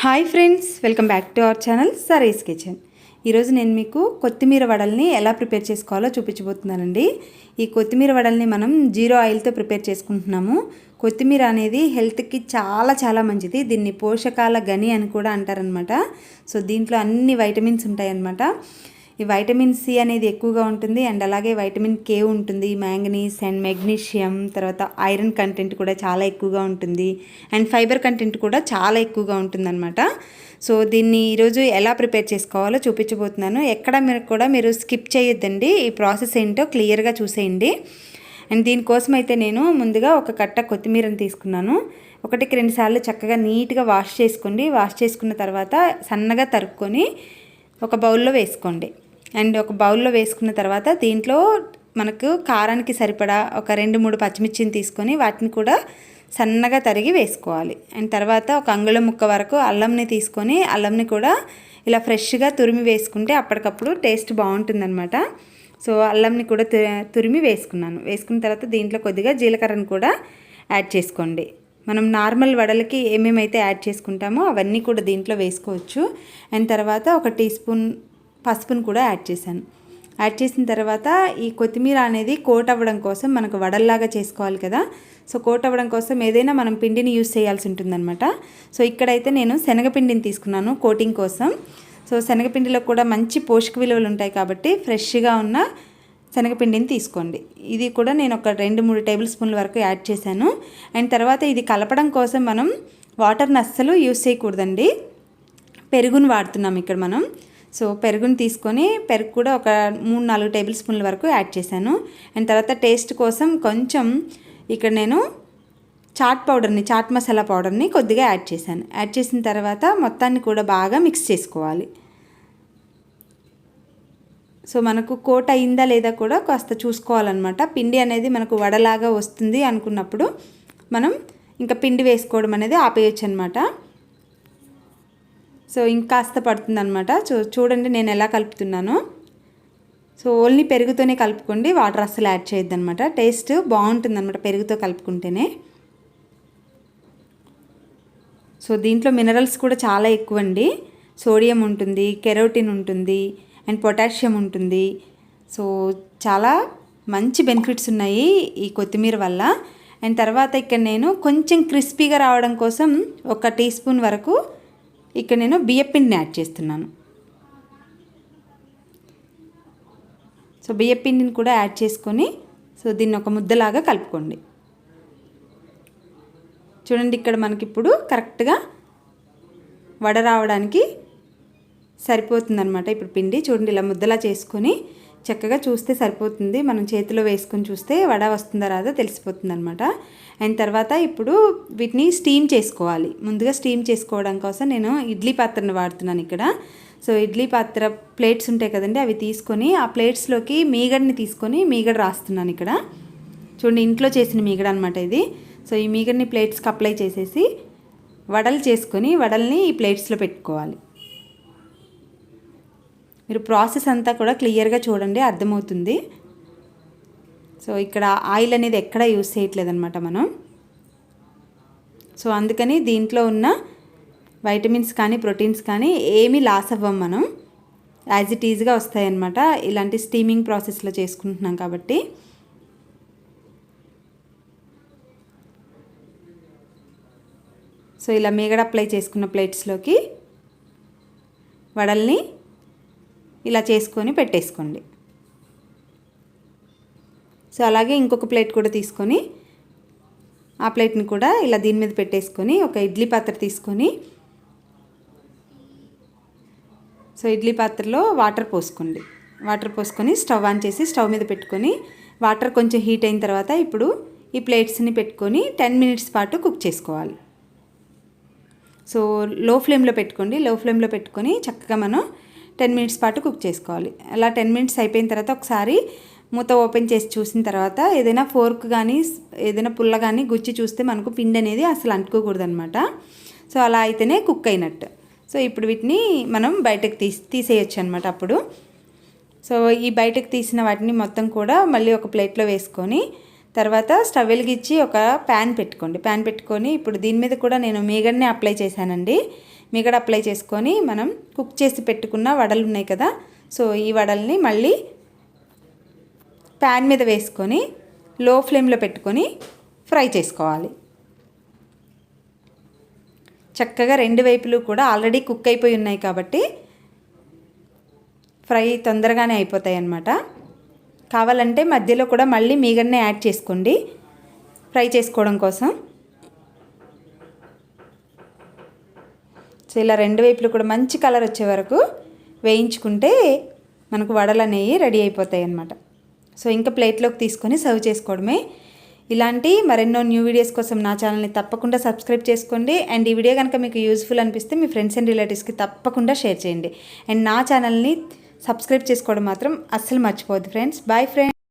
Hi friends, welcome back to our channel సరీస్ kitchen. ఈరోజు నేను మీకు కొత్తిమీర వడల్ని ఎలా ప్రిపేర్ చేసుకోవాలో చూపించబోతున్నానండి. ఈ కొత్తిమీర వడల్ని మనం జీరో ఆయిల్తో ప్రిపేర్ చేసుకుంటున్నాము. కొత్తిమీర అనేది హెల్త్కి చాలా చాలా మంచిది. దీన్ని పోషకాల గని అని కూడా అంటారనమాట. సో దీంట్లో అన్ని వైటమిన్స్ ఉంటాయన్నమాట. ఈ వైటమిన్ సి అనేది ఎక్కువగా ఉంటుంది అండ్ అలాగే వైటమిన్ కే ఉంటుంది, మ్యాంగనీస్ అండ్ మెగ్నీషియం, తర్వాత ఐరన్ కంటెంట్ కూడా చాలా ఎక్కువగా ఉంటుంది అండ్ ఫైబర్ కంటెంట్ కూడా చాలా ఎక్కువగా ఉంటుందన్నమాట. సో దీన్ని ఈరోజు ఎలా ప్రిపేర్ చేసుకోవాలో చూపించబోతున్నాను. ఎక్కడ మీరు స్కిప్ చేయొద్దండి. ఈ ప్రాసెస్ ఏంటో క్లియర్గా చూసేయండి. అండ్ దీనికోసం అయితే నేను ముందుగా ఒక కట్ట కొత్తిమీరని తీసుకున్నాను. 1-2 సార్లు చక్కగా నీట్గా వాష్ చేసుకోండి. వాష్ చేసుకున్న తర్వాత సన్నగా తరుక్కొని ఒక బౌల్లో వేసుకోండి. అండ్ ఒక బౌల్లో వేసుకున్న తర్వాత దీంట్లో మనకు కారానికి సరిపడా ఒక 2-3 పచ్చిమిర్చిని తీసుకొని వాటిని కూడా సన్నగా తరిగి వేసుకోవాలి. అండ్ తర్వాత ఒక అంగుళం ముక్క వరకు అల్లంని తీసుకొని అల్లంని కూడా ఇలా ఫ్రెష్గా తురిమి వేసుకుంటే అప్పటికప్పుడు టేస్ట్ బాగుంటుందన్నమాట. సో అల్లంని కూడా తురిమి వేసుకున్నాను. వేసుకున్న తర్వాత దీంట్లో కొద్దిగా జీలకర్రను కూడా యాడ్ చేసుకోండి. మనం నార్మల్ వడలకి ఏమేమైతే యాడ్ చేసుకుంటామో అవన్నీ కూడా దీంట్లో వేసుకోవచ్చు. అండ్ తర్వాత 1 టీ స్పూన్ పసుపును కూడా యాడ్ చేశాను. యాడ్ చేసిన తర్వాత ఈ కొత్తిమీర అనేది కోట్ అవ్వడం కోసం మనకు వడల్లాగా చేసుకోవాలి కదా. సో కోట్ అవ్వడం కోసం ఏదైనా మనం పిండిని యూస్ చేయాల్సి ఉంటుందన్నమాట. సో ఇక్కడైతే నేను శనగపిండిని తీసుకున్నాను కోటింగ్ కోసం. సో శనగపిండిలో కూడా మంచి పోషక విలువలు ఉంటాయి కాబట్టి ఫ్రెష్గా ఉన్న శనగపిండిని తీసుకోండి. ఇది కూడా నేను ఒక 2-3 టేబుల్ స్పూన్ల వరకు యాడ్ చేశాను. అండ్ తర్వాత ఇది కలపడం కోసం మనం వాటర్ని అస్సలు యూస్ చేయకూడదండి. పెరుగును వాడుతున్నాం ఇక్కడ మనం. సో పెరుగుని తీసుకొని పెరుగు కూడా ఒక 3-4 టేబుల్ స్పూన్ల వరకు యాడ్ చేశాను. అండ్ తర్వాత టేస్ట్ కోసం కొంచెం ఇక్కడ నేను చాట్ మసాలా పౌడర్ని కొద్దిగా యాడ్ చేశాను. యాడ్ చేసిన తర్వాత మొత్తాన్ని కూడా బాగా మిక్స్ చేసుకోవాలి. సో మనకు కోట్ అయిందా లేదా కూడా కాస్త చూసుకోవాలన్నమాట. పిండి అనేది మనకు వడలాగా వస్తుంది అనుకున్నప్పుడు మనం ఇంకా పిండి వేసుకోవడం అనేది ఆపేయచ్చు అనమాట. సో ఇంకాస్త పడుతుందన్నమాట. చూడండి నేను ఎలా కలుపుతున్నానో. సో ఓన్లీ పెరుగుతోనే కలుపుకోండి, వాటర్ అస్సలు యాడ్ చేయొద్దన్నమాట. టేస్ట్ బాగుంటుందన్నమాట పెరుగుతో కలుపుకుంటేనే. సో దీంట్లో మినరల్స్ కూడా చాలా ఎక్కువ అండి. సోడియం ఉంటుంది, కెరోటిన్ ఉంటుంది అండ్ పొటాషియం ఉంటుంది. సో చాలా మంచి బెనిఫిట్స్ ఉన్నాయి ఈ కొత్తిమీర వల్ల. అండ్ తర్వాత ఇక్కడ నేను కొంచెం క్రిస్పీగా రావడం కోసం 1 టీ స్పూన్ వరకు ఇక్కడ నేను బియ్యపిండిని యాడ్ చేస్తున్నాను. సో బియ్యపిండిని కూడా యాడ్ చేసుకొని సో దీన్ని ఒక ముద్దలాగా కలుపుకోండి. చూడండి ఇక్కడ మనకిప్పుడు కరెక్ట్గా వడ రావడానికి సరిపోతుందన్నమాట. ఇప్పుడు పిండి చూడండి ఇలా ముద్దలా చేసుకొని చక్కగా చూస్తే సరిపోతుంది. మనం చేతిలో వేసుకొని చూస్తే వడ వస్తుందా రాదా తెలిసిపోతుంది అనమాట. అండ్ తర్వాత ఇప్పుడు వీటిని స్టీమ్ చేసుకోవాలి. ముందుగా స్టీమ్ చేసుకోవడం కోసం నేను ఇడ్లీ పాత్రను వాడుతున్నాను ఇక్కడ. సో ఇడ్లీ పాత్ర ప్లేట్స్ ఉంటాయి కదండి, అవి తీసుకొని ఆ ప్లేట్స్లోకి మీగడని తీసుకొని మీగడ రాస్తున్నాను ఇక్కడ. చూడండి ఇంట్లో చేసిన మీగడ అనమాట ఇది. సో ఈ మీగడని ప్లేట్స్కి అప్లై చేసేసి వడలు చేసుకొని వడల్ని ఈ ప్లేట్స్లో పెట్టుకోవాలి. మీరు ప్రాసెస్ అంతా కూడా క్లియర్గా చూడండి, అర్థమవుతుంది. సో ఇక్కడ ఆయిల్ అనేది ఎక్కడ యూస్ చేయట్లేదన్నమాట మనం. సో అందుకని దీంట్లో ఉన్న వైటమిన్స్ కానీ ప్రోటీన్స్ కానీ ఏమీ లాస్ అవ్వం మనం. యాజ్ ఇట్ ఈజ్గా వస్తాయన్నమాట ఇలాంటి స్టీమింగ్ ప్రాసెస్లో చేసుకుంటున్నాం కాబట్టి. సో ఇలా మీగడ అప్లై చేసుకున్న ప్లేట్స్లోకి వడల్ని ఇలా చేసుకొని పెట్టేసుకోండి. సో అలాగే ఇంకొక ప్లేట్ కూడా తీసుకొని ఆ ప్లేట్ని కూడా ఇలా దీని మీద పెట్టేసుకొని ఒక ఇడ్లీ పాత్ర తీసుకొని సో ఇడ్లీ పాత్రలో వాటర్ పోసుకోండి. వాటర్ పోసుకొని స్టవ్ ఆన్ చేసి స్టవ్ మీద పెట్టుకొని వాటర్ కొంచెం హీట్ అయిన తర్వాత ఇప్పుడు ఈ ప్లేట్స్ని పెట్టుకొని 10 మినిట్స్ పాటు కుక్ చేసుకోవాలి. సో లో ఫ్లేమ్లో పెట్టుకోండి. లో ఫ్లేమ్లో పెట్టుకొని చక్కగా మనం 10 మినిట్స్ పాటు కుక్ చేసుకోవాలి. అలా 10 మినిట్స్ అయిపోయిన తర్వాత ఒకసారి మూత ఓపెన్ చేసి చూసిన తర్వాత ఏదైనా ఫోర్క్ కానీ ఏదైనా పుల్ల కానీ గుచ్చి చూస్తే మనకు పిండి అనేది అసలు అంటుకోకూడదు అనమాట. సో అలా అయితేనే కుక్ అయినట్టు. సో ఇప్పుడు వీటిని మనం బయటకు తీసేయచ్చు అనమాట. అప్పుడు సో ఈ బయటకు తీసిన వాటిని మొత్తం కూడా మళ్ళీ ఒక ప్లేట్లో వేసుకొని తర్వాత స్టవ్ వెలిగించి ఒక ప్యాన్ పెట్టుకోండి. ప్యాన్ పెట్టుకొని ఇప్పుడు దీని మీద కూడా నేను మీగడనే అప్లై చేశానండి. మిగడ అప్లై చేసుకొని మనం కుక్ చేసి పెట్టుకున్న వడలు ఉన్నాయి కదా, సో ఈ వడల్ని మళ్ళీ ప్యాన్ మీద వేసుకొని లో ఫ్లేమ్లో పెట్టుకొని ఫ్రై చేసుకోవాలి. చక్కగా రెండు వైపులు కూడా ఆల్రెడీ కుక్ అయిపోయి ఉన్నాయి కాబట్టి ఫ్రై తొందరగానే అయిపోతాయి అన్నమాట. కావాలంటే మధ్యలో కూడా మళ్ళీ మీగడనే యాడ్ చేసుకోండి ఫ్రై చేసుకోవడం కోసం. సో ఇలా రెండు వైపులు కూడా మంచి కలర్ వచ్చే వరకు వేయించుకుంటే మనకు వడలు అనేవి రెడీ అయిపోతాయి అన్నమాట. సో ఇంకా ప్లేట్లోకి తీసుకొని సర్వ్ చేసుకోవడమే. ఇలాంటి మరెన్నో న్యూ వీడియోస్ కోసం నా ఛానల్ని తప్పకుండా సబ్స్క్రైబ్ చేసుకోండి. అండ్ ఈ వీడియో కనుక మీకు యూజ్ఫుల్ అనిపిస్తే మీ ఫ్రెండ్స్ అండ్ రిలేటివ్స్కి తప్పకుండా షేర్ చేయండి. అండ్ నా ఛానల్ని సబ్స్క్రైబ్ చేసుకోవడం మాత్రం అస్సలు మర్చిపోవద్దు ఫ్రెండ్స్. Bye friends.